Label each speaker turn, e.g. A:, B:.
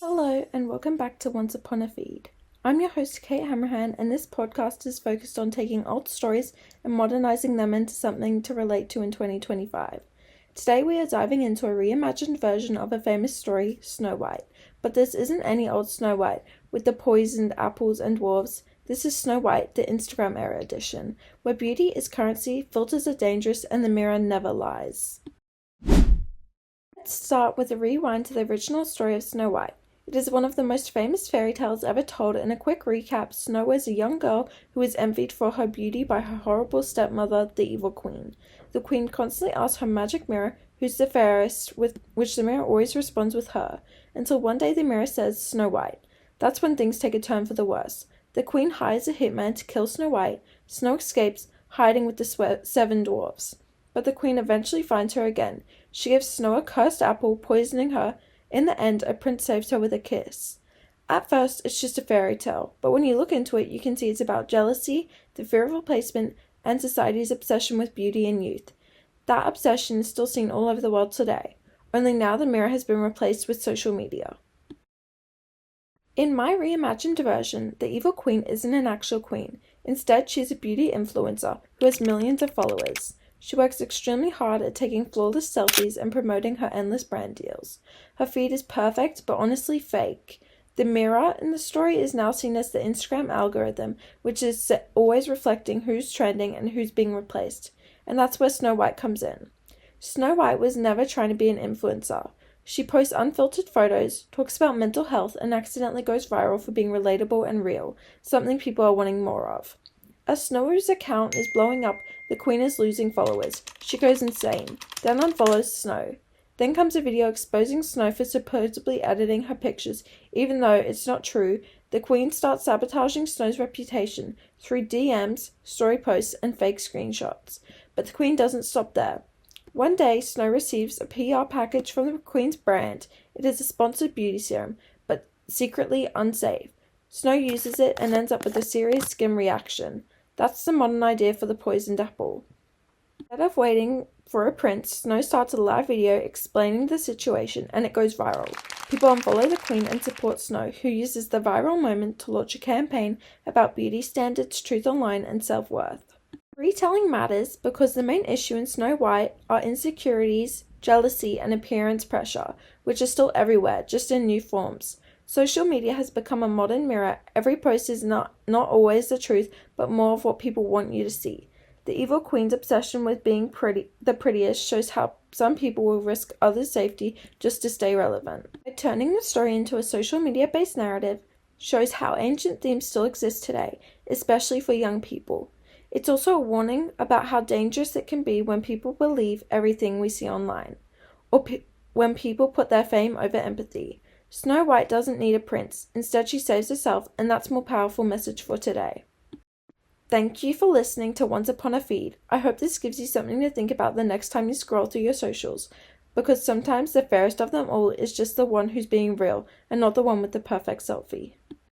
A: Hello and welcome back to Once Upon a Feed. I'm your host Kate Hanrahan, and this podcast is focused on taking old stories and modernizing them into something to relate to in 2025. Today we are diving into a reimagined version of a famous story, Snow White. But this isn't any old Snow White with the poisoned apples and dwarves. This is Snow White, the Instagram era edition, where beauty is currency, filters are dangerous, and the mirror never lies. Let's start with a rewind to the original story of Snow White. It is one of the most famous fairy tales ever told. In a quick recap, Snow is a young girl who is envied for her beauty by her horrible stepmother, the evil queen. The queen constantly asks her magic mirror who's the fairest, with which the mirror always responds with her, until one day the mirror says Snow White. That's when things take a turn for the worse. The queen hires a hitman to kill Snow White. Snow escapes, hiding with the 7 dwarfs. But the queen eventually finds her again. She gives Snow a cursed apple, poisoning her. In the end, a prince saves her with a kiss. At first, it's just a fairy tale, but when you look into it, you can see it's about jealousy, the fear of replacement, and society's obsession with beauty and youth. That obsession is still seen all over the world today, only now the mirror has been replaced with social media. In my reimagined version, the evil queen isn't an actual queen. Instead, she's a beauty influencer who has millions of followers. She works extremely hard at taking flawless selfies and promoting her endless brand deals. Her feed is perfect, but honestly fake. The mirror in the story is now seen as the Instagram algorithm, which is always reflecting who's trending and who's being replaced. And that's where Snow White comes in. Snow White was never trying to be an influencer. She posts unfiltered photos, talks about mental health, and accidentally goes viral for being relatable and real, something people are wanting more of. As Snow's account is blowing up, the queen is losing followers. She goes insane, then unfollows Snow. Then comes a video exposing Snow for supposedly editing her pictures, even though it's not true. The queen starts sabotaging Snow's reputation through DMs, story posts, and fake screenshots. But the queen doesn't stop there. One day, Snow receives a PR package from the queen's brand. It is a sponsored beauty serum, but secretly unsafe. Snow uses it and ends up with a serious skin reaction. That's the modern idea for the poisoned apple. Instead of waiting for a prince, Snow starts a live video explaining the situation, and it goes viral. People unfollow the queen and support Snow, who uses the viral moment to launch a campaign about beauty standards, truth online, and self-worth. Retelling matters because the main issue in Snow White are insecurities, jealousy, and appearance pressure, which are still everywhere, just in new forms. Social media has become a modern mirror. Every post is not always the truth, but more of what people want you to see. The evil queen's obsession with being the prettiest shows how some people will risk others' safety just to stay relevant. By turning the story into a social media-based narrative, shows how ancient themes still exist today, especially for young people. It's also a warning about how dangerous it can be when people believe everything we see online, or when people put their fame over empathy. Snow White doesn't need a prince. Instead, she saves herself, and that's a more powerful message for today. Thank you for listening to Once Upon a Feed. I hope this gives you something to think about the next time you scroll through your socials, because sometimes the fairest of them all is just the one who's being real, and not the one with the perfect selfie.